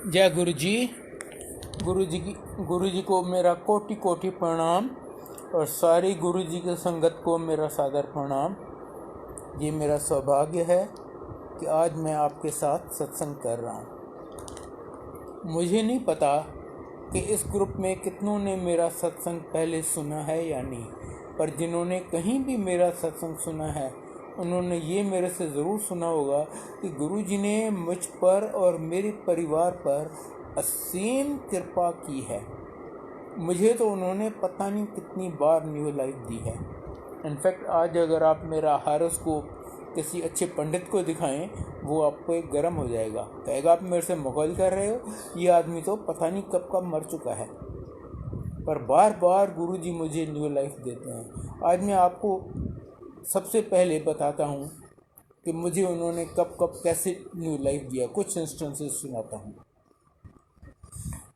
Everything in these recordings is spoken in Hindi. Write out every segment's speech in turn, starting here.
जय गुरु जी। गुरु जी को मेरा कोटि कोटि प्रणाम और सारी गुरु जी की संगत को मेरा सादर प्रणाम। ये मेरा सौभाग्य है कि आज मैं आपके साथ सत्संग कर रहा हूँ। मुझे नहीं पता कि इस ग्रुप में कितनों ने मेरा सत्संग पहले सुना है या नहीं, पर जिन्होंने कहीं भी मेरा सत्संग सुना है उन्होंने ये मेरे से ज़रूर सुना होगा कि गुरु जी ने मुझ पर और मेरे परिवार पर असीम कृपा की है। मुझे तो उन्होंने पता नहीं कितनी बार न्यू लाइफ दी है। इनफैक्ट आज अगर आप मेरा हॉरोस्कोप किसी अच्छे पंडित को दिखाएं, वो आपको एक गर्म हो जाएगा, कहेगा आप मेरे से मखौल कर रहे हो, ये आदमी तो पता नहीं कब का मर चुका है। पर बार बार गुरु जी मुझे न्यू लाइफ देते हैं। आज मैं आपको सबसे पहले बताता हूँ कि मुझे उन्होंने कब कब कैसे न्यू लाइफ दिया। कुछ इंस्टेंसेस सुनाता हूँ।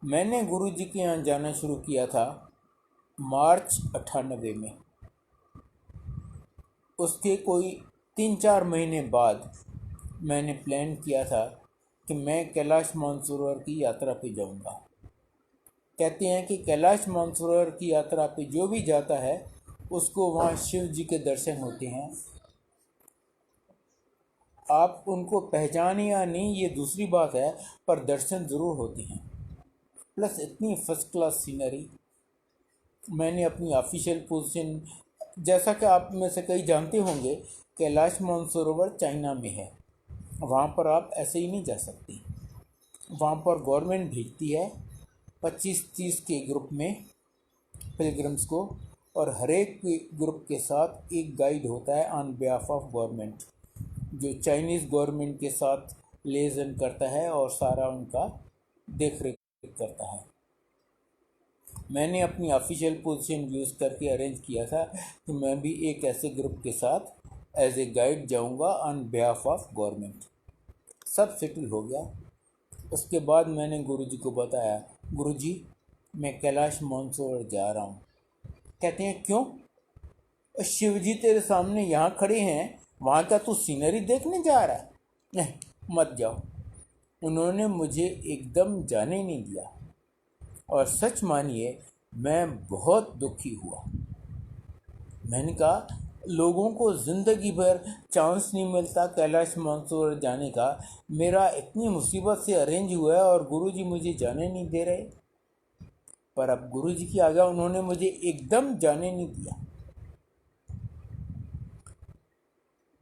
मैंने गुरु जी के यहाँ जाना शुरू किया था मार्च 98 में। उसके कोई 3-4 महीने बाद मैंने प्लान किया था कि मैं कैलाश मानसरोवर की यात्रा पे जाऊंगा। कहते हैं कि कैलाश मानसरोवर की यात्रा पे जो भी जाता है उसको वहाँ शिव जी के दर्शन होते हैं। आप उनको पहचाने या नहीं ये दूसरी बात है, पर दर्शन ज़रूर होते हैं। प्लस इतनी फर्स्ट क्लास सीनरी। मैंने अपनी ऑफिशियल पोजीशन, जैसा कि आप में से कई जानते होंगे, कैलाश मानसरोवर चाइना में है। वहाँ पर आप ऐसे ही नहीं जा सकते। वहाँ पर गवर्नमेंट भेजती है 25-30 के ग्रुप में पिलग्रिम्स को, और हर एक ग्रुप के साथ एक गाइड होता है ऑन बिहाफ ऑफ गवर्नमेंट, जो चाइनीज़ गवर्नमेंट के साथ लेजन करता है और सारा उनका देख रेख करता है। मैंने अपनी ऑफिशियल पोजीशन यूज़ करके अरेंज किया था कि मैं भी एक ऐसे ग्रुप के साथ एज ए गाइड जाऊंगा ऑन बिहाफ ऑफ गवर्नमेंट। सब सेटल हो गया। उसके बाद मैंने गुरुजी को बताया, गुरुजी मैं कैलाश मानसरोवर जा रहा हूँ। कहते हैं क्यों? शिव जी तेरे सामने यहाँ खड़े हैं, वहाँ का तू सीनरी देखने जा रहा है? नहीं मत जाओ। उन्होंने मुझे एकदम जाने नहीं दिया और सच मानिए मैं बहुत दुखी हुआ। मैंने कहा लोगों को ज़िंदगी भर चांस नहीं मिलता कैलाश मानसरोवर जाने का, मेरा इतनी मुसीबत से अरेंज हुआ है और गुरुजी मुझे जाने नहीं दे रहे। पर अब गुरुजी की आज्ञा, उन्होंने मुझे एकदम जाने नहीं दिया।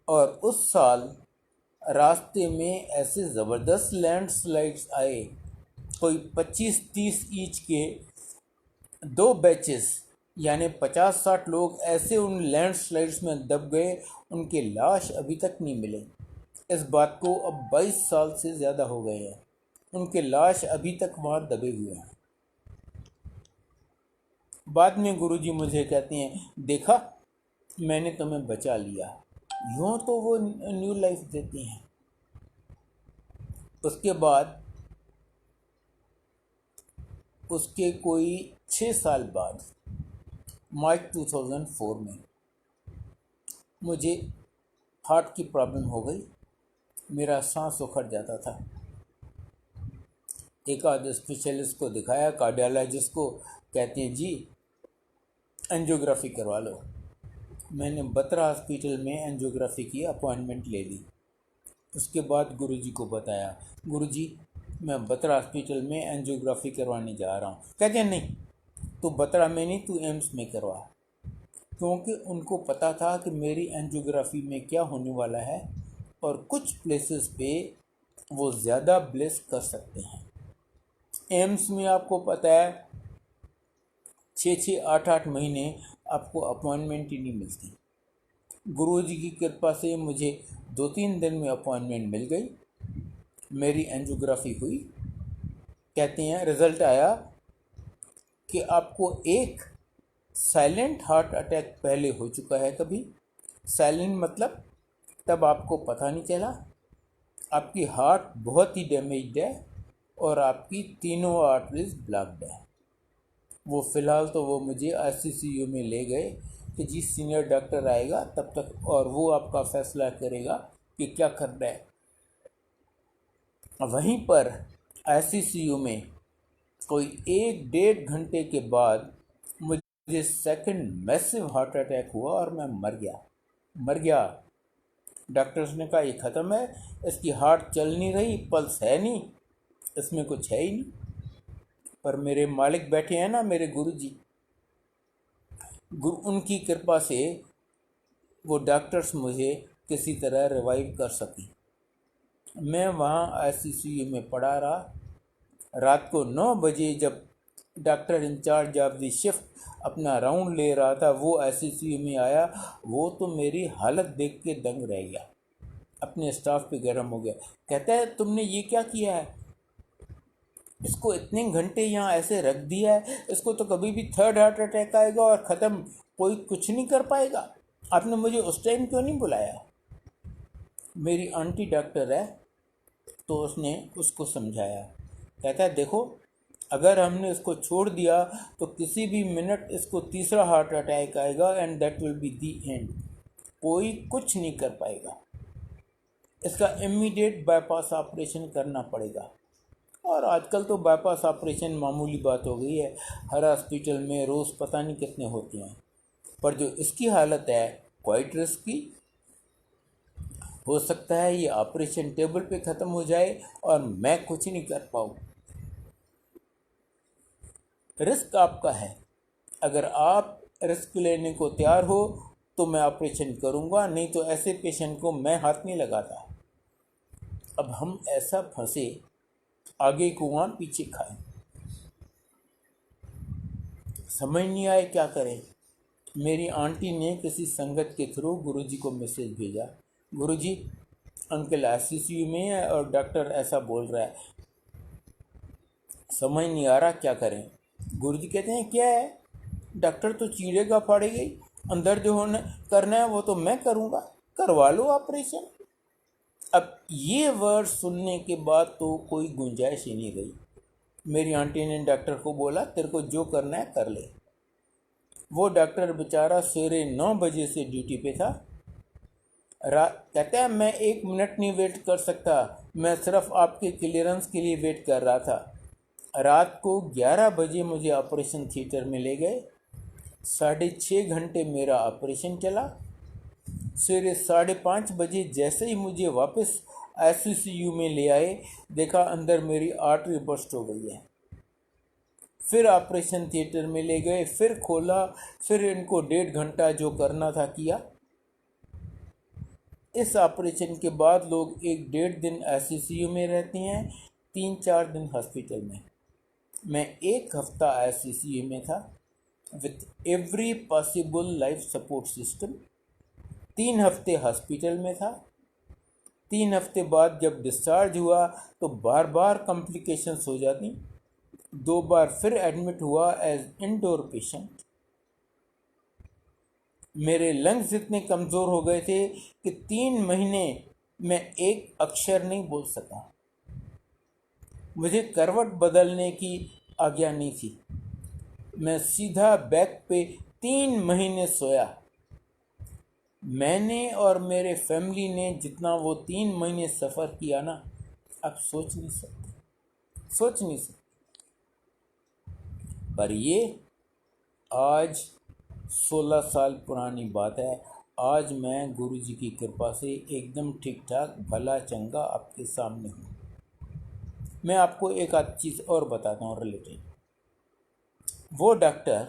और उस साल रास्ते में ऐसे ज़बरदस्त लैंडस्लाइड्स आए, कोई 25-30 ईच के 2 बैचेस, यानी 50-60 लोग ऐसे उन लैंडस्लाइड्स में दब गए, उनके लाश अभी तक नहीं मिले। इस बात को अब 22 साल से ज़्यादा हो गए हैं, उनके लाश अभी तक वहाँ दबे हुए हैं। बाद में गुरुजी मुझे कहते हैं, देखा मैंने तुम्हें बचा लिया। यूँ तो वो न्यू लाइफ देते हैं। उसके बाद उसके कोई 6 साल बाद मार्च 2004 में मुझे हार्ट की प्रॉब्लम हो गई। मेरा सांस उखड़ जाता था। एक आध स्पेशलिस्ट को दिखाया, कार्डियोलॉजिस्ट को, कहते हैं जी एंजियोग्राफी करवा लो। मैंने बत्रा हॉस्पिटल में एंजियोग्राफी की अपॉइंटमेंट ले ली। उसके बाद गुरुजी को बताया, गुरुजी मैं बत्रा हॉस्पिटल में एंजियोग्राफी करवाने जा रहा हूँ। कहते हैं नहीं तू बत्रा में नहीं, तू एम्स में करवा। क्योंकि उनको पता था कि मेरी एंजियोग्राफी में क्या होने वाला है और कुछ प्लेसेस पे वो ज़्यादा ब्लेस कर सकते हैं। एम्स में आपको पता है 6-6, 8-8 महीने आपको अपॉइंटमेंट ही नहीं मिलती। गुरुजी की कृपा से मुझे 2-3 दिन में अपॉइंटमेंट मिल गई। मेरी एंजियोग्राफी हुई। कहते हैं रिज़ल्ट आया कि आपको एक साइलेंट हार्ट अटैक पहले हो चुका है कभी। साइलेंट मतलब तब आपको पता नहीं चला। आपकी हार्ट बहुत ही डैमेज्ड है और आपकी तीनों आर्टरीज ब्लॉक्ड है। वो फ़िलहाल तो वो मुझे ICCU में ले गए कि जी सीनियर डॉक्टर आएगा तब तक, और वो आपका फैसला करेगा कि क्या करना है। वहीं पर आईसीसीयू में कोई 1-1.5 घंटे के बाद मुझे सेकंड मैसिव हार्ट अटैक हुआ और मैं मर गया। डॉक्टर्स ने कहा ये ख़त्म है, इसकी हार्ट चल नहीं रही, पल्स है नहीं, इसमें कुछ है ही नहीं। पर मेरे मालिक बैठे हैं ना, मेरे गुरुजी, उनकी कृपा से वो डॉक्टर्स मुझे किसी तरह रिवाइव कर सकी। मैं वहाँ आईसीसीयू में पड़ा रहा। रात को 9 बजे जब doctor in charge of the shift अपना राउंड ले रहा था, वो आईसीसीयू में आया। वो तो मेरी हालत देख के दंग रह गया, अपने स्टाफ पे गर्म हो गया। कहता है तुमने ये क्या किया है, इसको इतने घंटे यहाँ ऐसे रख दिया है, इसको तो कभी भी थर्ड हार्ट अटैक आएगा और ख़त्म, कोई कुछ नहीं कर पाएगा। आपने मुझे उस टाइम क्यों नहीं बुलाया। मेरी आंटी डॉक्टर है, तो उसने उसको समझाया। कहता है देखो, अगर हमने इसको छोड़ दिया तो किसी भी मिनट इसको तीसरा हार्ट अटैक आएगा and that will be the and. कोई कुछ नहीं कर पाएगा, इसका इमीडिएट बाईपास ऑपरेशन करना पड़ेगा। और आजकल तो बाईपास ऑपरेशन मामूली बात हो गई है, हर हॉस्पिटल में रोज़ पता नहीं कितने होते हैं। पर जो इसकी हालत है क्वाइट रिस्की, हो सकता है ये ऑपरेशन टेबल पे ख़त्म हो जाए और मैं कुछ नहीं कर पाऊँ। रिस्क आपका है, अगर आप रिस्क लेने को तैयार हो तो मैं ऑपरेशन करूँगा, नहीं तो ऐसे पेशेंट को मैं हाथ नहीं लगाता। अब हम ऐसा फंसे, आगे कुआं पीछे खाएं, समझ नहीं आए क्या करें। मेरी आंटी ने किसी संगत के थ्रू गुरुजी को मैसेज भेजा, गुरुजी अंकल आईसीयू में है और डॉक्टर ऐसा बोल रहा है, समझ नहीं आ रहा क्या करें। गुरुजी कहते हैं क्या है, डॉक्टर तो चीड़ेगा फाड़ेगा ही, अंदर जो होना करना है वो तो मैं करूँगा, करवा लो ऑपरेशन। अब ये वर्ड सुनने के बाद तो कोई गुंजाइश ही नहीं रही। मेरी आंटी ने डॉक्टर को बोला तेरे को जो करना है कर ले। वो डॉक्टर बेचारा सवेरे 9 बजे से ड्यूटी पे था। कहता है मैं 1 मिनट नहीं वेट कर सकता, मैं सिर्फ आपके क्लियरेंस के लिए वेट कर रहा था। रात को 11 बजे मुझे ऑपरेशन थिएटर में ले गए, 6.5 घंटे मेरा ऑपरेशन चला। सवेरे 5:30 बजे जैसे ही मुझे वापस आईसीयू में ले आए, देखा अंदर मेरी आर्टरी बस्ट हो गई है। फिर ऑपरेशन थिएटर में ले गए, फिर खोला, फिर इनको 1.5 घंटा जो करना था किया। इस ऑपरेशन के बाद लोग 1-1.5 दिन आईसीयू में रहते हैं, 3-4 दिन हॉस्पिटल में। मैं 1 हफ्ता आईसीयू में था with every possible life support system. 3 हफ्ते हॉस्पिटल में था। 3 हफ्ते बाद जब डिस्चार्ज हुआ तो बार बार कॉम्प्लिकेशंस हो जाती। 2 बार फिर एडमिट हुआ एज इंडोर पेशेंट। मेरे लंग्स इतने कमज़ोर हो गए थे कि 3 महीने मैं एक अक्षर नहीं बोल सका। मुझे करवट बदलने की आज्ञा नहीं थी। मैं सीधा बैक पे 3 महीने सोया। मैंने और मेरे फैमिली ने जितना वो 3 महीने सफ़र किया ना, आप सोच नहीं सकते। पर ये आज 16 साल पुरानी बात है। आज मैं गुरुजी की कृपा से एकदम ठीक ठाक भला चंगा आपके सामने हूँ। मैं आपको एक आध चीज़ और बताता हूँ रिलेटेड। वो डॉक्टर,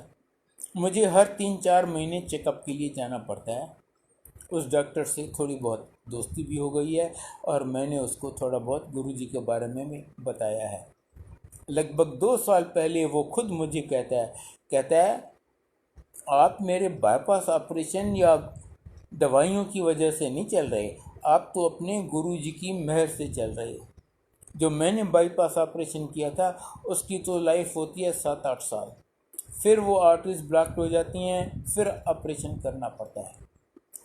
मुझे हर 3-4 महीने चेकअप के लिए जाना पड़ता है। उस डॉक्टर से थोड़ी बहुत दोस्ती भी हो गई है और मैंने उसको थोड़ा बहुत गुरुजी के बारे में भी बताया है। लगभग 2 साल पहले वो खुद मुझे कहता है आप मेरे बाईपास ऑपरेशन या दवाइयों की वजह से नहीं चल रहे, आप तो अपने गुरुजी की मेहर से चल रहे हो। जो मैंने बाईपास ऑपरेशन किया था उसकी तो लाइफ होती है 7-8 साल, फिर वो आर्टरीज ब्लॉक हो जाती हैं, फिर ऑपरेशन करना पड़ता है।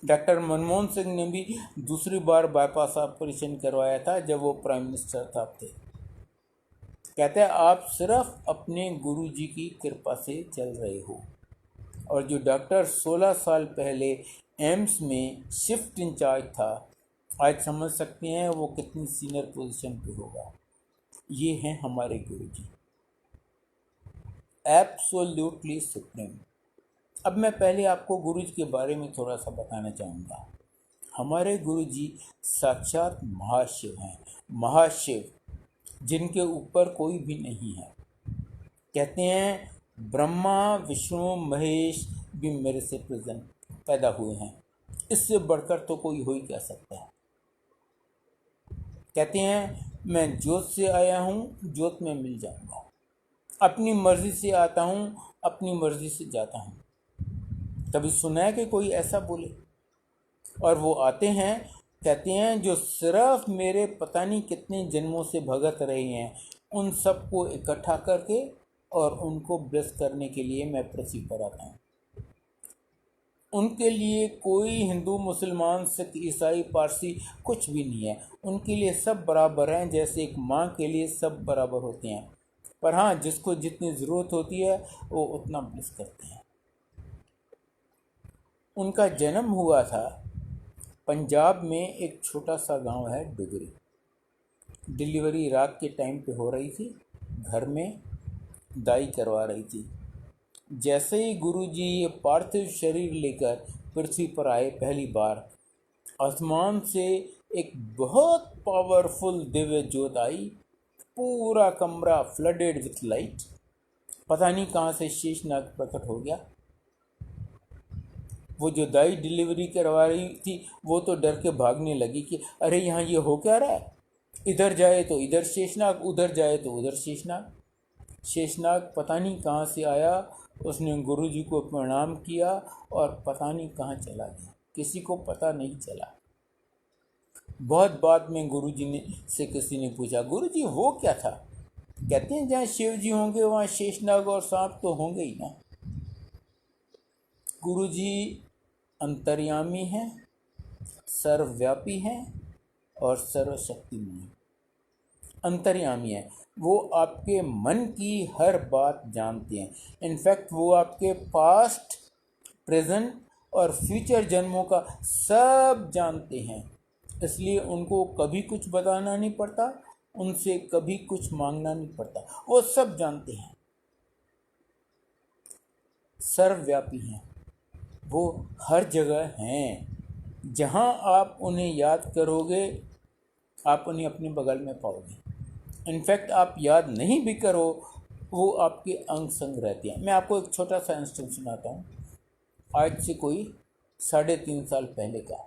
डॉक्टर मनमोहन सिंह ने भी दूसरी बार बाईपास ऑपरेशन करवाया था जब वो प्राइम मिनिस्टर थे। कहते हैं आप सिर्फ अपने गुरुजी की कृपा से चल रहे हो। और जो डॉक्टर 16 साल पहले एम्स में शिफ्ट इंचार्ज था, आज समझ सकते हैं वो कितनी सीनियर पोजीशन पे होगा। ये हैं हमारे गुरुजी, एब्सोल्युटली सुप्रीम। अब मैं पहले आपको गुरुजी के बारे में थोड़ा सा बताना चाहूँगा। हमारे गुरुजी साक्षात महाशिव हैं, महाशिव, जिनके ऊपर कोई भी नहीं है। कहते हैं ब्रह्मा विष्णु महेश भी मेरे से प्रेजेंट पैदा हुए हैं, इससे बढ़कर तो कोई हो ही क्या सकता है। कहते हैं मैं ज्योत से आया हूँ, ज्योत में मिल जाऊँगा, अपनी मर्जी से आता हूँ, अपनी मर्जी से जाता हूँ। कभी सुना है कि कोई ऐसा बोले? और वो आते हैं, कहते हैं जो सिर्फ मेरे पता नहीं कितने जन्मों से भगत रहे हैं, उन सबको इकट्ठा करके और उनको ब्लेस करने के लिए मैं पृथ्वी पर आता हूँ। उनके लिए कोई हिंदू मुसलमान सिख ईसाई पारसी कुछ भी नहीं है, उनके लिए सब बराबर हैं, जैसे एक माँ के लिए सब बराबर होते हैं। पर हाँ, जिसको जितनी ज़रूरत होती है वो उतना ब्लेस करते हैं। उनका जन्म हुआ था पंजाब में, एक छोटा सा गांव है डुगरी। डिलीवरी रात के टाइम पे हो रही थी, घर में दाई करवा रही थी। जैसे ही गुरुजी ये पार्थिव शरीर लेकर पृथ्वी पर आए पहली बार, आसमान से एक बहुत पावरफुल दिव्य ज्योत आई, पूरा कमरा फ्लडेड विथ लाइट। पता नहीं कहाँ से शेषनाग प्रकट हो गया। वो जो दाई डिलीवरी करवा रही थी वो तो डर के भागने लगी कि अरे यहाँ ये हो क्या रहा है, इधर जाए तो इधर शेषनाग, उधर जाए तो उधर शेषनाग। शेषनाग पता नहीं कहाँ से आया, उसने गुरुजी को प्रणाम किया और पता नहीं कहाँ चला गया, किसी को पता नहीं चला। बहुत बाद में गुरुजी ने से किसी ने पूछा, गुरुजी वो क्या था? कहते हैं जहाँ शिव जी होंगे वहाँ शेषनाग और सांप तो होंगे ही ना। गुरुजी अंतर्यामी हैं, सर्वव्यापी हैं और सर्वशक्तिमान। अंतर्यामी है, वो आपके मन की हर बात जानते हैं। इनफैक्ट वो आपके पास्ट, प्रेजेंट और फ्यूचर जन्मों का सब जानते हैं, इसलिए उनको कभी कुछ बताना नहीं पड़ता, उनसे कभी कुछ मांगना नहीं पड़ता, वो सब जानते हैं। सर्वव्यापी हैं, वो हर जगह हैं। जहाँ आप उन्हें याद करोगे आप उन्हें अपने बगल में पाओगे। इनफैक्ट आप याद नहीं भी करो, वो आपके अंग संग रहते हैं। मैं आपको एक छोटा सा इंस्टेंस सुनाता हूँ। आज से कोई 3.5 साल पहले का,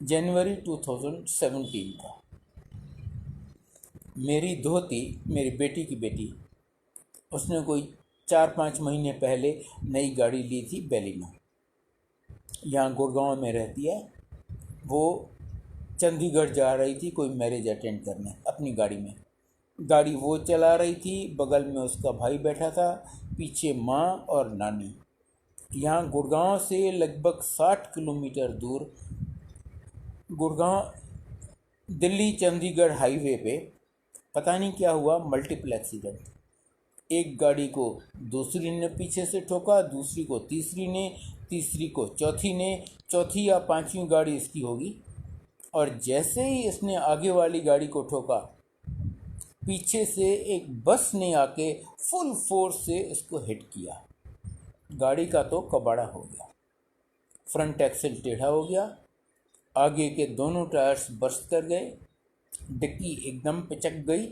जनवरी 2017 का, मेरी धोती, मेरी बेटी की बेटी, उसने कोई 4-5 महीने पहले नई गाड़ी ली थी, बेलिनो। यहाँ गुड़गांव में रहती है। वो चंडीगढ़ जा रही थी कोई मैरिज अटेंड करने अपनी गाड़ी में। गाड़ी वो चला रही थी, बगल में उसका भाई बैठा था, पीछे माँ और नानी। यहाँ गुड़गांव से लगभग 60 किलोमीटर दूर, गुड़गांव दिल्ली चंडीगढ़ हाईवे पे पता नहीं क्या हुआ, मल्टीपल एक्सीडेंट। एक गाड़ी को दूसरी ने पीछे से ठोका, दूसरी को तीसरी ने, तीसरी को चौथी ने, चौथी या पांचवी गाड़ी इसकी होगी। और जैसे ही इसने आगे वाली गाड़ी को ठोका, पीछे से एक बस ने आके फुल फोर्स से इसको हिट किया। गाड़ी का तो कबाड़ा हो गया, फ्रंट एक्सल टेढ़ा हो गया, आगे के दोनों टायर्स बर्स्ट कर गए, डिक्की एकदम पिचक गई,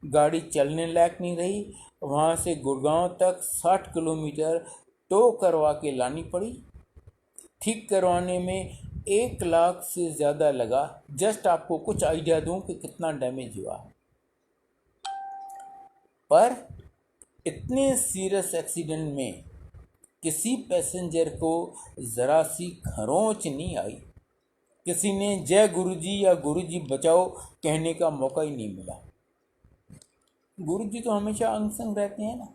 गाड़ी चलने लायक नहीं रही। वहाँ से गुड़गांव तक 60 किलोमीटर टो करवा के लानी पड़ी। ठीक करवाने में 1 लाख से ज़्यादा लगा। जस्ट आपको कुछ आइडिया दूं कि कितना डैमेज हुआ। पर इतने सीरियस एक्सीडेंट में किसी पैसेंजर को ज़रा सी खरोंच नहीं आई, किसी ने जय गुरुजी या गुरुजी बचाओ कहने का मौका ही नहीं मिला। गुरुजी तो हमेशा अंग संग रहते हैं ना।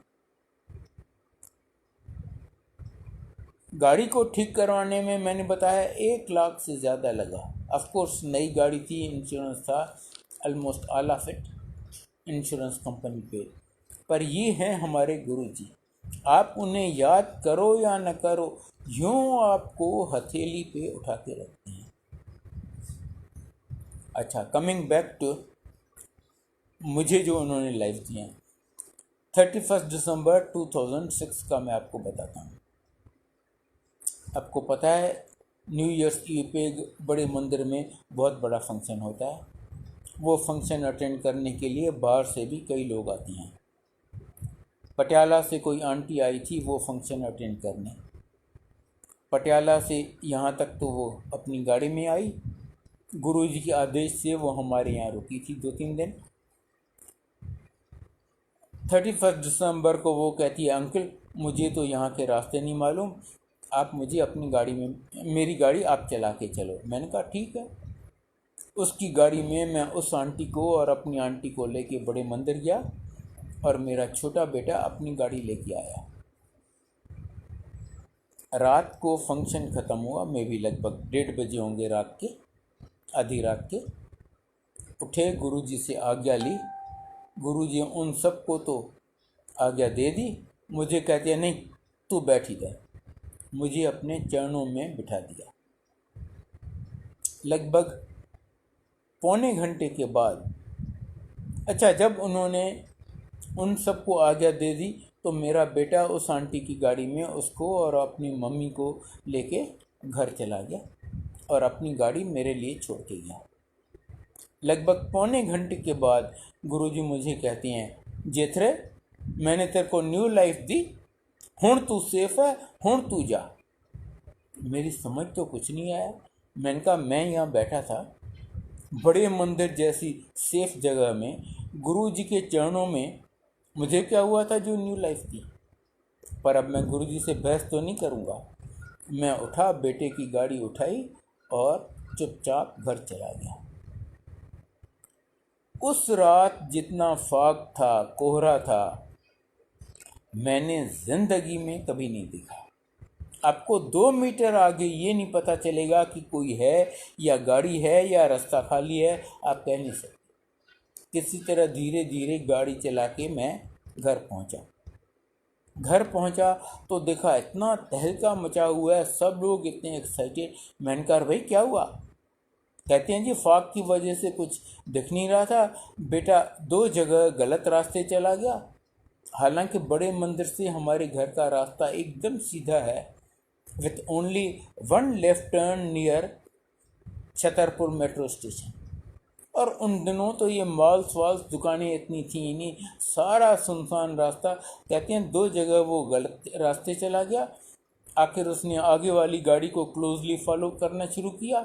गाड़ी को ठीक करवाने में मैंने बताया 1 लाख से ज़्यादा लगा। ऑफकोर्स नई गाड़ी थी, इंश्योरेंस था, almost all of it insurance company पे। पर ये हैं हमारे गुरुजी। आप उन्हें याद करो या न करो, यूँ आपको हथेली पे उठा के रखते हैं। अच्छा, कमिंग बैक टू मुझे जो उन्होंने लाइफ दिए हैं। 31 दिसंबर 2006 का मैं आपको बताता हूँ। आपको पता है न्यू ईयर्स ईव पे एक बड़े मंदिर में बहुत बड़ा फंक्शन होता है। वो फंक्शन अटेंड करने के लिए बाहर से भी कई लोग आते हैं। पटियाला से कोई आंटी आई थी वो फंक्शन अटेंड करने। पटियाला से यहाँ तक तो वो अपनी गाड़ी में आई। गुरुजी के आदेश से वो हमारे यहाँ रुकी थी 2-3 दिन। 31 दिसंबर को वो कहती है, अंकल मुझे तो यहाँ के रास्ते नहीं मालूम, आप मुझे अपनी गाड़ी में, मेरी गाड़ी आप चला के चलो। मैंने कहा ठीक है। उसकी गाड़ी में मैं उस आंटी को और अपनी आंटी को लेके बड़े मंदिर गया और मेरा छोटा बेटा अपनी गाड़ी लेके आया। रात को फंक्शन ख़त्म हुआ, मैं भी लगभग 1:30 बजे होंगे रात के, आधी रात के। उठे, गुरुजी से आज्ञा ली। गुरुजी उन सबको तो आज्ञा दे दी, मुझे कहते हैं नहीं तू बैठ इधर। मुझे अपने चरणों में बिठा दिया। लगभग पौने घंटे के बाद, अच्छा जब उन्होंने उन सबको आज्ञा दे दी तो मेरा बेटा उस आंटी की गाड़ी में उसको और अपनी मम्मी को लेके घर चला गया और अपनी गाड़ी मेरे लिए छोड़ के गया। लगभग पौने घंटे के बाद गुरुजी मुझे कहते हैं, जेथरे मैंने तेरे को न्यू लाइफ दी, हुण तू सेफ है, हुण तू जा। मेरी समझ तो कुछ नहीं आया। मैंने कहा मैं यहाँ बैठा था बड़े मंदिर जैसी सेफ जगह में, गुरुजी के चरणों में, मुझे क्या हुआ था जो न्यू लाइफ थी। पर अब मैं गुरुजी से बहस तो नहीं करूँगा। मैं उठा, बेटे की गाड़ी उठाई और चुपचाप घर चला गया। उस रात जितना फाग था, कोहरा था, मैंने जिंदगी में कभी नहीं देखा। आपको 2 मीटर आगे ये नहीं पता चलेगा कि कोई है या गाड़ी है या रास्ता खाली है, आप कह नहीं सकते। किसी तरह धीरे धीरे गाड़ी चला के मैं घर पहुंचा तो देखा इतना तहलका मचा हुआ है, सब लोग इतने एक्साइटेड। मैंने कहा भाई क्या हुआ? कहते हैं जी फाग की वजह से कुछ दिख नहीं रहा था, बेटा 2 जगह गलत रास्ते चला गया। हालांकि बड़े मंदिर से हमारे घर का रास्ता एकदम सीधा है, with only 1 left turn near Chhatarpur metro station. और उन दिनों तो ये मॉल्स वाल्स दुकानें इतनी थी नहीं, सारा सुनसान रास्ता। कहते हैं 2 जगह वो गलत रास्ते चला गया। आखिर उसने आगे वाली गाड़ी को क्लोजली फॉलो करना शुरू किया।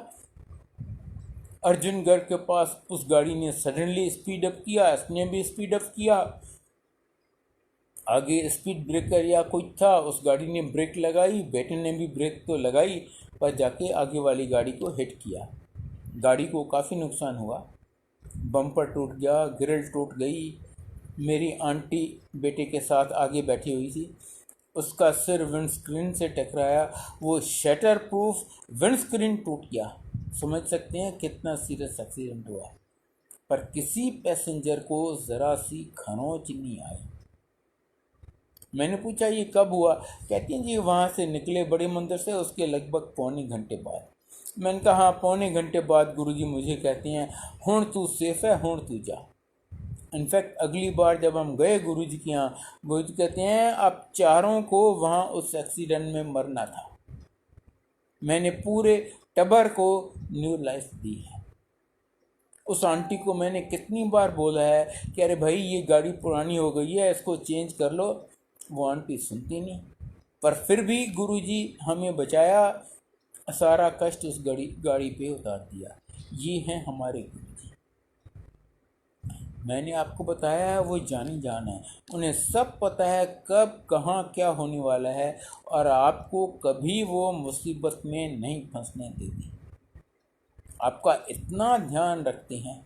अर्जुनगढ़ के पास उस गाड़ी ने सडनली स्पीड अप किया, इसने भी स्पीड अप किया। आगे स्पीड ब्रेकर या कुछ था, उस गाड़ी ने ब्रेक लगाई, बेटे ने भी ब्रेक तो लगाई, पर जाके आगे वाली गाड़ी को हिट किया। गाड़ी को काफ़ी नुकसान हुआ, बम्पर टूट गया, ग्रिल टूट गई। मेरी आंटी बेटे के साथ आगे बैठी हुई थी, उसका सिर विंडस्क्रीन से टकराया, वो शटर प्रूफ विंडस्क्रीन टूट गया। समझ सकते हैं कितना सीरियस एक्सीडेंट हुआ। पर किसी पैसेंजर को ज़रा सी खरोंच नहीं आई। मैंने पूछा ये कब हुआ? कहती हैं जी वहाँ से निकले बड़े मंदिर से, उसके लगभग पौने घंटे बाद। मैंने कहा हाँ पौने घंटे बाद गुरुजी मुझे कहते हैं हुण तू सेफ है, हुण तू जा। इनफैक्ट अगली बार जब हम गए गुरुजी के यहाँ, गुरुजी कहते हैं आप चारों को वहाँ उस एक्सीडेंट में मरना था, मैंने पूरे टबर को न्यू लाइफ दी है। उस आंटी को मैंने कितनी बार बोला है कि अरे भाई ये गाड़ी पुरानी हो गई है, इसको चेंज कर लो, वो आंटी सुनती नहीं। पर फिर भी गुरुजी हमें बचाया, सारा कष्ट उस गाड़ी पे उतार दिया। ये हैं हमारे गुरुजी। मैंने आपको बताया है वो जानी जान है, उन्हें सब पता है कब कहाँ क्या होने वाला है, और आपको कभी वो मुसीबत में नहीं फंसने देती। आपका इतना ध्यान रखते हैं।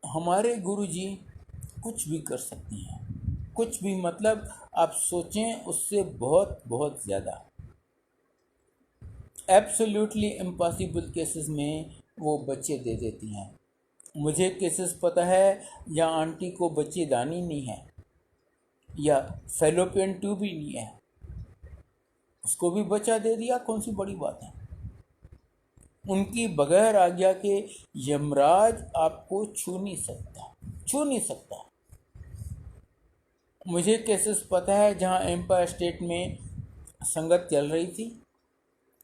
हमारे गुरुजी कुछ भी कर सकते हैं, कुछ भी मतलब आप सोचें उससे बहुत बहुत ज़्यादा। एब्सोल्युटली इम्पॉसिबल केसेस में वो बच्चे दे देती हैं। मुझे केसेस पता है जहाँ आंटी को बच्चेदानी नहीं है या फेलोपियन ट्यूब ही नहीं है, उसको भी बचा दे दिया, कौन सी बड़ी बात है। उनकी बगैर आज्ञा के यमराज आपको छू नहीं सकता, छू नहीं सकता। मुझे केसेस पता है जहाँ एम्पायर स्टेट में संगत चल रही थी,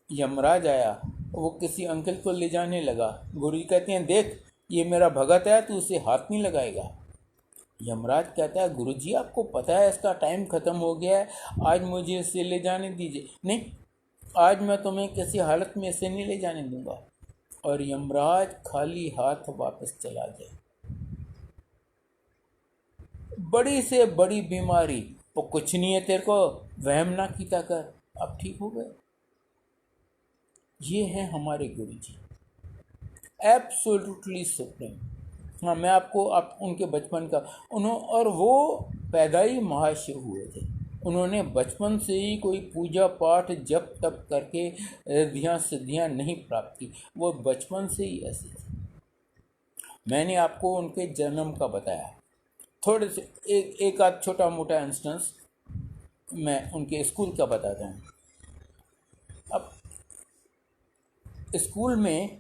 यमराज आया, वो किसी अंकल को ले जाने लगा। गुरु जी कहते हैं देख ये मेरा भगत है, तू उसे हाथ नहीं लगाएगा। यमराज कहता है गुरु जी आपको पता है इसका टाइम ख़त्म हो गया है, आज मुझे इसे ले जाने दीजिए। नहीं, आज मैं तुम्हें किसी हालत में इसे नहीं ले जाने दूंगा। और यमराज खाली हाथ वापस चला गया। बड़ी से बड़ी बीमारी, वो कुछ नहीं है तेरे को, वहम ना कीता कर, अब ठीक हो गए। ये हैं हमारे गुरु जी, एब्सोल्युटली सुप्रीम। हाँ, मैं आपको आप उनके बचपन का और वो पैदाई महाशिव हुए थे। उन्होंने बचपन से ही कोई पूजा पाठ जप तप करके रिद्धियाँ सिद्धियाँ नहीं प्राप्त की, वो बचपन से ही ऐसे थे। मैंने आपको उनके जन्म का बताया, थोड़े से एक आध छोटा मोटा इंस्टेंस मैं उनके स्कूल का बताता हूँ। अब स्कूल में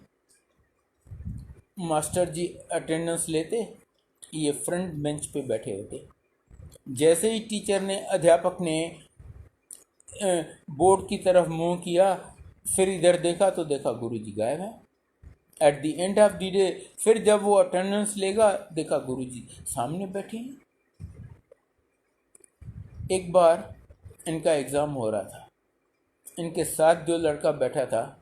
मास्टर जी अटेंडेंस लेते, ये फ्रंट बेंच पे बैठे होते। जैसे ही टीचर ने अध्यापक ने बोर्ड की तरफ मुंह किया, फिर इधर देखा तो देखा गुरुजी गायब है। At the end of the day फिर जब वो अटेंडेंस लेगा, देखा गुरुजी सामने बैठे हैं। एक बार इनका एग्ज़ाम हो रहा था, इनके साथ जो लड़का बैठा था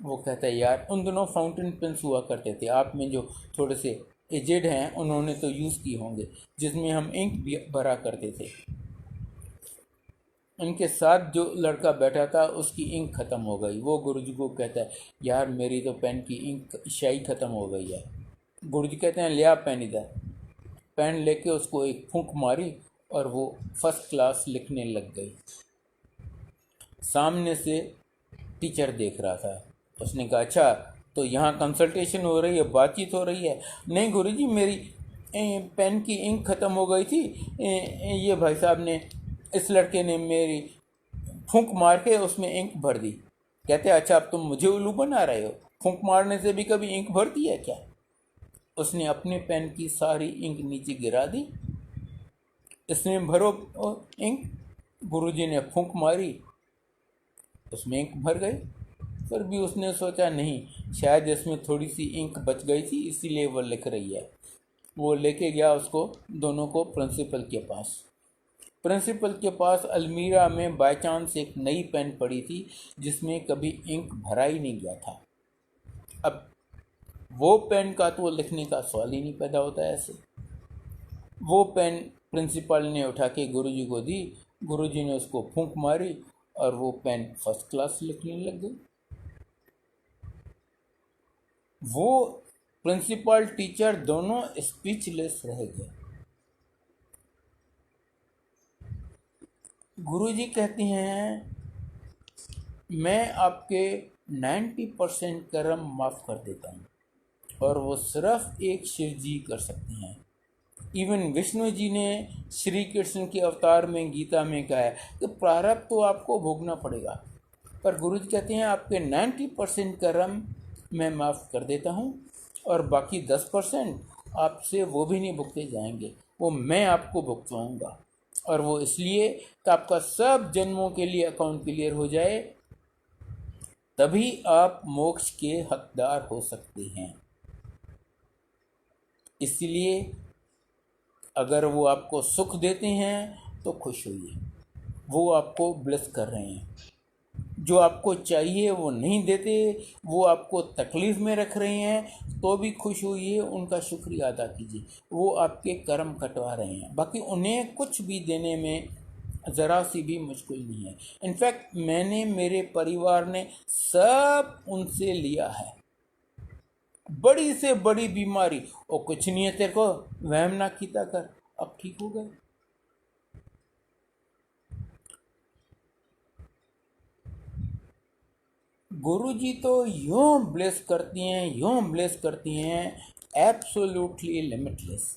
वो कहता है यार, उन दोनों फाउंटेन पेन्स हुआ करते थे, आप में जो थोड़े से एजेड हैं उन्होंने तो यूज़ किए होंगे, जिसमें हम इंक भी भरा करते थे। इनके साथ जो लड़का बैठा था उसकी इंक ख़त्म हो गई। वो गुरुजी को कहता है यार मेरी तो पेन की इंक स्याही ख़त्म हो गई है। गुरुजी कहते हैं ले आ पेन इधर। पेन लेके उसको एक फूंक मारी और वो फर्स्ट क्लास लिखने लग गई। सामने से टीचर देख रहा था, उसने कहा अच्छा तो यहाँ कंसल्टेशन हो रही है, बातचीत हो रही है। नहीं गुरुजी मेरी पेन की इंक ख़त्म हो गई थी, ये भाई साहब ने, इस लड़के ने मेरी फूंक मार के उसमें इंक भर दी। कहते अच्छा अब तुम मुझे उल्लू बना रहे हो, फूंक मारने से भी कभी इंक भरती है क्या। उसने अपने पेन की सारी इंक नीचे गिरा दी, इसमें भरो इंक। गुरुजी ने फूंक मारी, उसमें इंक भर गई। फिर भी उसने सोचा नहीं, शायद इसमें थोड़ी सी इंक बच गई थी इसीलिए वो लिख रही है। वो लेके गया उसको दोनों को प्रिंसिपल के पास। प्रिंसिपल के पास अलमीरा में बाय चांस एक नई पेन पड़ी थी जिसमें कभी इंक भरा ही नहीं गया था। अब वो पेन का तो लिखने का सवाल ही नहीं पैदा होता ऐसे। वो पेन प्रिंसिपल ने उठा के गुरुजी को दी, गुरुजी ने उसको फूंक मारी और वो पेन फर्स्ट क्लास लिखने लग गई। वो प्रिंसिपल टीचर दोनों स्पीचलेस रह गए। गुरुजी कहते हैं मैं आपके 90% कर्म माफ़ कर देता हूँ, और वो सिर्फ एक शिव जी कर सकते हैं। इवन विष्णु जी ने श्री कृष्ण के अवतार में गीता में कहा है कि प्रारब्ध तो आपको भोगना पड़ेगा, पर गुरुजी कहते हैं आपके 90% कर्म मैं माफ़ कर देता हूँ, और बाकी 10% आपसे वो भी नहीं भुगते जाएंगे, वो मैं आपको भुगतवाऊँगा। और वो इसलिए कि आपका सब जन्मों के लिए अकाउंट क्लियर हो जाए, तभी आप मोक्ष के हकदार हो सकते हैं। इसलिए अगर वो आपको सुख देते हैं तो खुश होइए, वो आपको ब्लेस कर रहे हैं। जो आपको चाहिए वो नहीं देते, वो आपको तकलीफ़ में रख रहे हैं, तो भी खुश होइए, उनका शुक्रिया अदा कीजिए। वो आपके कर्म कटवा रहे हैं, बाकी उन्हें कुछ भी देने में ज़रा सी भी मुश्किल नहीं है। इनफैक्ट मैंने, मेरे परिवार ने सब उनसे लिया है। बड़ी से बड़ी बीमारी, और कुछ नहीं है तेरे को, वहम ना कीता कर, अब ठीक हो गए। गुरुजी तो यूँ ब्लेस करती हैं, यूँ ब्लेस करती हैं, एब्सोल्युटली लिमिटलेस।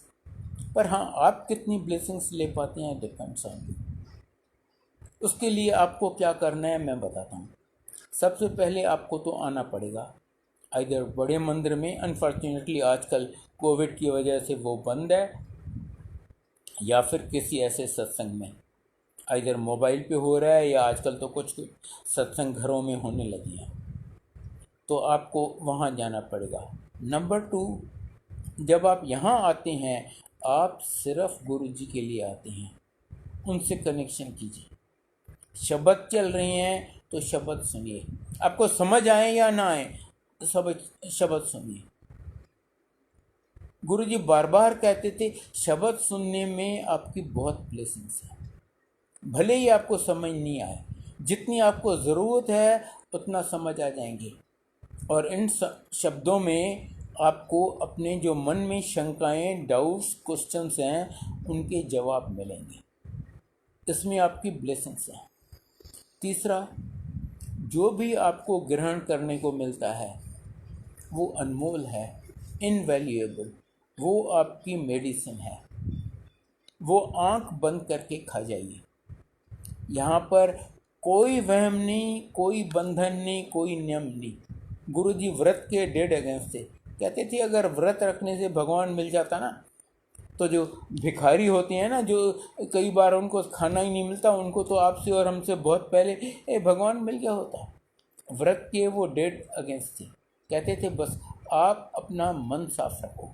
पर हाँ, आप कितनी ब्लेसिंग्स ले पाते हैं डिपेंड्स ऑन यू। उसके लिए आपको क्या करना है मैं बताता हूँ। सबसे पहले आपको तो आना पड़ेगा इधर बड़े मंदिर में। अनफॉर्चुनेटली आजकल कोविड की वजह से वो बंद है, या फिर किसी ऐसे सत्संग में, इधर मोबाइल पे हो रहा है या आजकल तो कुछ सत्संग घरों में होने लगी हैं, तो आपको वहाँ जाना पड़ेगा। नंबर 2, जब आप यहाँ आते हैं आप सिर्फ गुरु जी के लिए आते हैं, उनसे कनेक्शन कीजिए। शब्द चल रहे हैं तो शब्द सुनिए, आपको समझ आए या ना आए सब शब्द सुनिए। गुरुजी बार बार कहते थे शब्द सुनने में आपकी बहुत ब्लेसिंग्स है, भले ही आपको समझ नहीं आए, जितनी आपको ज़रूरत है उतना समझ आ जाएंगे, और इन शब्दों में आपको अपने जो मन में शंकाएं, डाउट्स, क्वेश्चंस हैं उनके जवाब मिलेंगे। इसमें आपकी ब्लेसिंग्स हैं। तीसरा, जो भी आपको ग्रहण करने को मिलता है वो अनमोल है, इनवैल्यूएबल, वो आपकी मेडिसिन है, वो आंख बंद करके खा जाइए। यहाँ पर कोई वहम नहीं, कोई बंधन नहीं, कोई नियम नहीं। गुरुजी व्रत के डेड अगेंस्ट थे, कहते थे अगर व्रत रखने से भगवान मिल जाता ना, तो जो भिखारी होते हैं ना, जो कई बार उनको खाना ही नहीं मिलता, उनको तो आपसे और हमसे बहुत पहले भगवान मिल गया होता। व्रत के वो डेड अगेंस्ट थे, कहते थे बस आप अपना मन साफ रखो।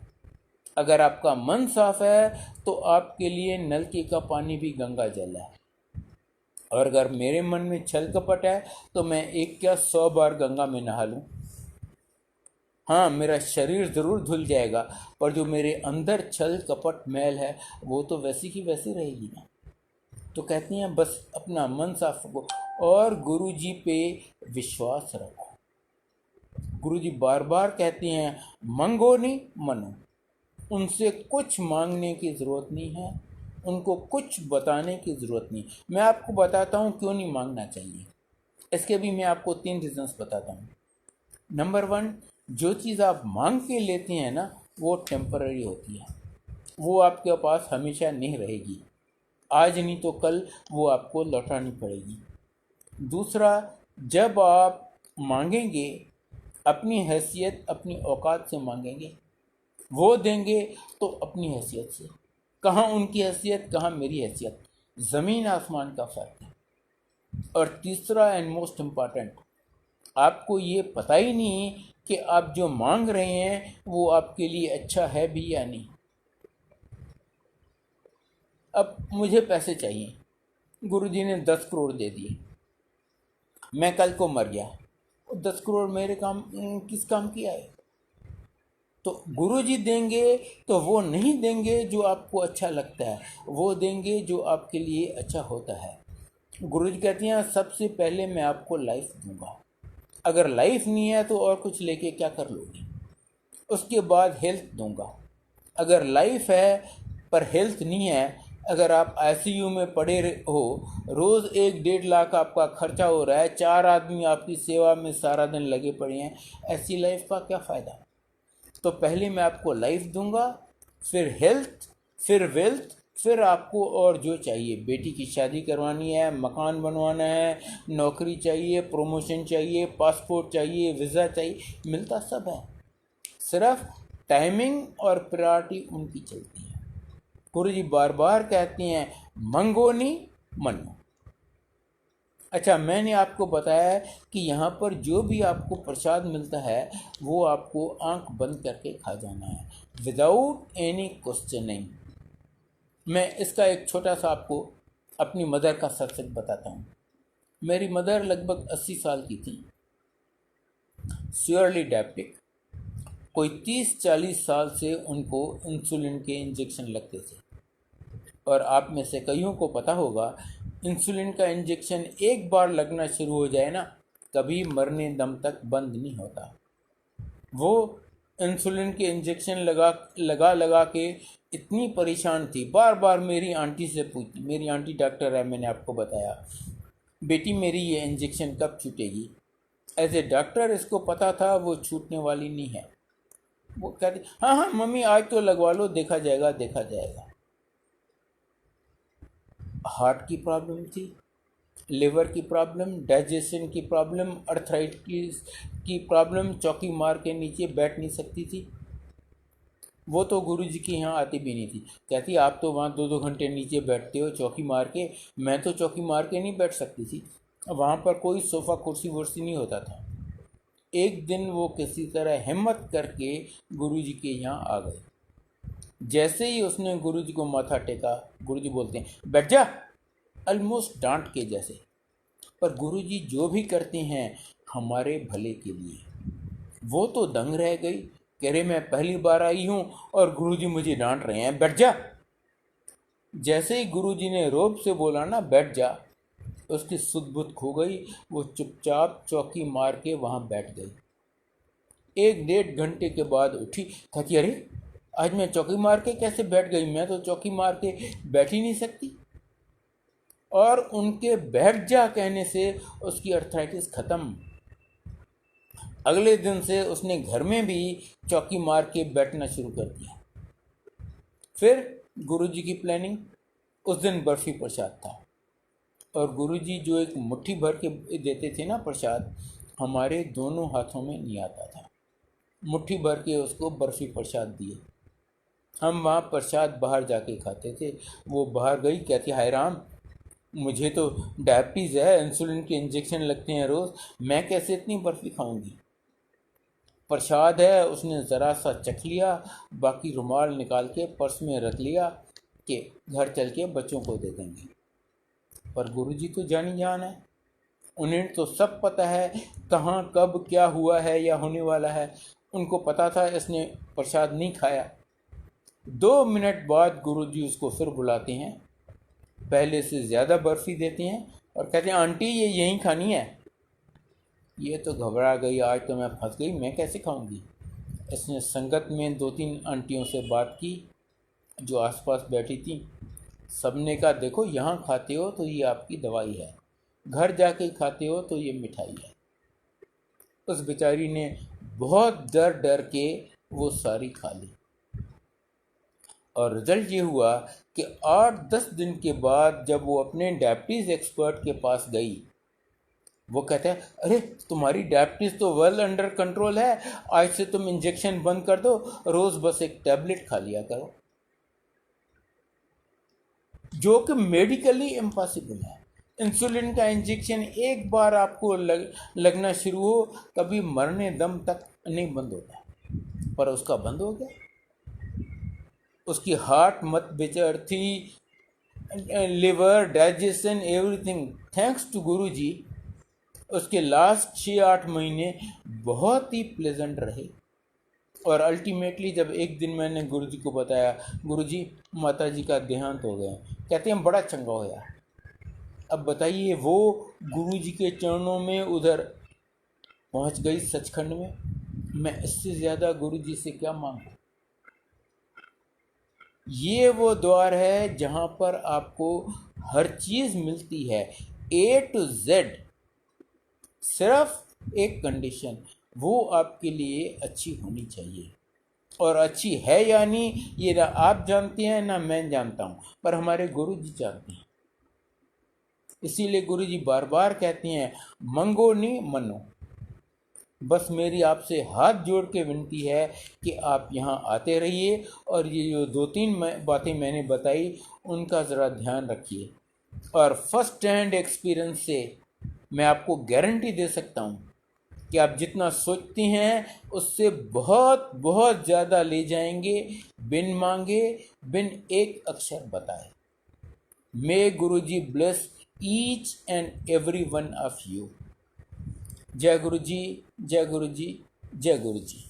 अगर आपका मन साफ है तो आपके लिए नलके का पानी भी गंगा जल है, और अगर मेरे मन में छल कपट है तो मैं एक क्या 100 बार गंगा में नहा लूँ। हाँ, मेरा शरीर ज़रूर धुल जाएगा, पर जो मेरे अंदर छल कपट मैल है वो तो वैसी की वैसी रहेगी ना। तो कहती हैं बस अपना मन साफ रखो और गुरु जी पे विश्वास रखो। गुरु जी बार बार कहते हैं मंगो नहीं मनो, उनसे कुछ मांगने की ज़रूरत नहीं है, उनको कुछ बताने की ज़रूरत नहीं। मैं आपको बताता हूँ क्यों नहीं मांगना चाहिए, इसके भी मैं आपको 3 रीजंस बताता हूँ। नंबर 1, जो चीज़ आप मांग के लेते हैं ना वो टेम्पररी होती है, वो आपके पास हमेशा नहीं रहेगी, आज नहीं तो कल वो आपको लौटानी पड़ेगी। दूसरा, जब आप मांगेंगे अपनी हैसियत, अपनी औकात से मांगेंगे, वो देंगे तो अपनी हैसियत से। कहाँ उनकी हैसियत, कहाँ मेरी हैसियत, ज़मीन आसमान का फ़र्क है। और तीसरा एंड मोस्ट इम्पॉर्टेंट, आपको ये पता ही नहीं कि आप जो मांग रहे हैं वो आपके लिए अच्छा है भी या नहीं। अब मुझे पैसे चाहिए, गुरुजी ने 10 करोड़ दे दिए, मैं कल को मर गया, 10 करोड़ मेरे काम किस काम की आए? तो गुरुजी देंगे तो वो नहीं देंगे जो आपको अच्छा लगता है, वो देंगे जो आपके लिए अच्छा होता है। गुरुजी कहते हैं सबसे पहले मैं आपको लाइफ दूंगा, अगर लाइफ नहीं है तो और कुछ लेके क्या कर लोगे। उसके बाद हेल्थ दूंगा, अगर लाइफ है पर हेल्थ नहीं है, अगर आप आईसीयू में पड़े हो, रोज़ 1-1.5 लाख आपका खर्चा हो रहा है, 4 आदमी आपकी सेवा में सारा दिन लगे पड़े हैं, ऐसी लाइफ का क्या फ़ायदा। तो पहले मैं आपको लाइफ दूंगा, फिर हेल्थ, फिर वेल्थ, फिर आपको और जो चाहिए, बेटी की शादी करवानी है, मकान बनवाना है, नौकरी चाहिए, प्रमोशन चाहिए, पासपोर्ट चाहिए, वीज़ा चाहिए, मिलता सब है, सिर्फ टाइमिंग और प्रायोरिटी उनकी चलती है। गुरु जी बार बार कहते हैं मंगो नहीं मनो। अच्छा, मैंने आपको बताया कि यहाँ पर जो भी आपको प्रसाद मिलता है वो आपको आंख बंद करके खा जाना है, विदाउट एनी क्वेश्चनिंग। मैं इसका एक छोटा सा आपको अपनी मदर का सत्संग बताता हूँ। मेरी मदर लगभग 80 साल की थी, श्योरली डायबिटिक, कोई 30-40 साल से उनको इंसुलिन के इंजेक्शन लगते थे, और आप में से कईयों को पता होगा इंसुलिन का इंजेक्शन एक बार लगना शुरू हो जाए ना, कभी मरने दम तक बंद नहीं होता। वो इंसुलिन के इंजेक्शन लगा लगा के इतनी परेशान थी, बार बार मेरी आंटी से पूछती, मेरी आंटी डॉक्टर है, मैंने आपको बताया, बेटी मेरी ये इंजेक्शन कब छूटेगी। एज ए डॉक्टर इसको पता था वो छूटने वाली नहीं है। वो कहती हाँ हाँ मम्मी आज तो लगवा लो, देखा जाएगा देखा जाएगा। हार्ट की प्रॉब्लम थी, लिवर की प्रॉब्लम, डाइजेशन की प्रॉब्लम, अर्थराइटिस की प्रॉब्लम, चौकी मार के नीचे बैठ नहीं सकती थी। वो तो गुरुजी के यहाँ आती भी नहीं थी। कहती आप तो वहाँ 2-2 घंटे नीचे बैठते हो चौकी मार के, मैं तो चौकी मार के नहीं बैठ सकती थी। वहाँ पर कोई सोफ़ा कुर्सी वर्सी नहीं होता था। एक दिन वो किसी तरह हिम्मत करके गुरुजी के यहाँ आ गए। जैसे ही उसने गुरुजी को माथा टेका, गुरुजी बोलते हैं बैठ जा, ऑलमोस्ट डांट के जैसे। पर गुरुजी जो भी करते हैं हमारे भले के लिए। वो तो दंग रह गई, कह रहे मैं पहली बार आई हूँ और गुरुजी मुझे डांट रहे हैं, बैठ जा। जैसे ही गुरुजी ने रोब से बोला ना बैठ जा, उसकी सुध बुध खो गई। वो चुपचाप चौकी मार के वहाँ बैठ गई। 1-1.5 घंटे के बाद उठी, कहती अरे आज मैं चौकी मार के कैसे बैठ गई, मैं तो चौकी मार के बैठ ही नहीं सकती। और उनके बैठ जा कहने से उसकी अर्थराइटिस ख़त्म। अगले दिन से उसने घर में भी चौकी मार के बैठना शुरू कर दिया। फिर गुरुजी की प्लानिंग, उस दिन बर्फ़ी प्रसाद था और गुरुजी जो एक मुट्ठी भर के देते थे ना प्रसाद, हमारे दोनों हाथों में नहीं आता था। मुट्ठी भर के उसको बर्फ़ी प्रसाद दिए। हम वहाँ प्रसाद बाहर जाके खाते थे। वो बाहर गई, कहती हाय राम, मुझे तो डायबिटीज़ है, इंसुलिन के इंजेक्शन लगते हैं रोज़, मैं कैसे इतनी बर्फ़ी खाऊंगी। प्रसाद है, उसने ज़रा सा चख लिया, बाकी रुमाल निकाल के पर्स में रख लिया कि घर चल के बच्चों को दे देंगे। पर गुरुजी तो जानी जान है, उन्हें तो सब पता है कहाँ कब क्या हुआ है या होने वाला है। उनको पता था इसने प्रसाद नहीं खाया। 2 मिनट बाद गुरुजी उसको फिर बुलाते हैं, पहले से ज़्यादा बर्फ़ी देते हैं और कहते हैं आंटी ये यहीं खानी है। ये तो घबरा गई, आज तो मैं फंस गई, मैं कैसे खाऊंगी। इसने संगत में 2-3 आंटियों से बात की जो आसपास बैठी थी। सबने कहा देखो यहाँ खाते हो तो ये आपकी दवाई है, घर जाके खाते हो तो ये मिठाई है। उस बेचारी ने बहुत डर डर के वो सारी खा ली और रिजल्ट ये हुआ कि 8-10 दिन के बाद जब वो अपने डायबिटीज़ एक्सपर्ट के पास गई, वो कहता है अरे तुम्हारी डायबिटीज़ तो वेल अंडर कंट्रोल है, आज से तुम इंजेक्शन बंद कर दो, रोज़ बस एक टैबलेट खा लिया करो। जो कि मेडिकली इम्पॉसिबल है। इंसुलिन का इंजेक्शन एक बार आपको लगना शुरू हो, कभी मरने दम तक नहीं बंद होता, पर उसका बंद हो गया। उसकी हार्ट मत बेचैन थी, liver, digestion, everything, thanks to Guruji. उसके लास्ट 6-8 महीने बहुत ही प्लेजेंट रहे। और अल्टीमेटली जब एक दिन मैंने गुरुजी को बताया, गुरुजी माताजी का देहांत हो गया, कहते हैं बड़ा चंगा होया। अब बताइए वो गुरुजी के चरणों में उधर पहुंच गई सचखंड में, मैं इससे ज़्यादा गुरुजी से क्या मांगूं। ये वो द्वार है जहाँ पर आपको हर चीज़ मिलती है, A to Z। सिर्फ एक कंडीशन, वो आपके लिए अच्छी होनी चाहिए। और अच्छी है या नहीं ये ना आप जानते हैं ना मैं जानता हूँ, पर हमारे गुरुजी जानते हैं। इसीलिए गुरुजी बार बार कहते हैं मंगो नहीं मनो। बस मेरी आपसे हाथ जोड़ के विनती है कि आप यहाँ आते रहिए और ये जो 2-3 बातें मैंने बताई उनका ज़रा ध्यान रखिए। और फर्स्ट हैंड एक्सपीरियंस से मैं आपको गारंटी दे सकता हूँ कि आप जितना सोचते हैं उससे बहुत बहुत ज़्यादा ले जाएंगे, बिन मांगे, बिन एक अक्षर बताए। May Guruji bless each and every one of you. जय गुरुजी, जय गुरुजी, जय गुरुजी।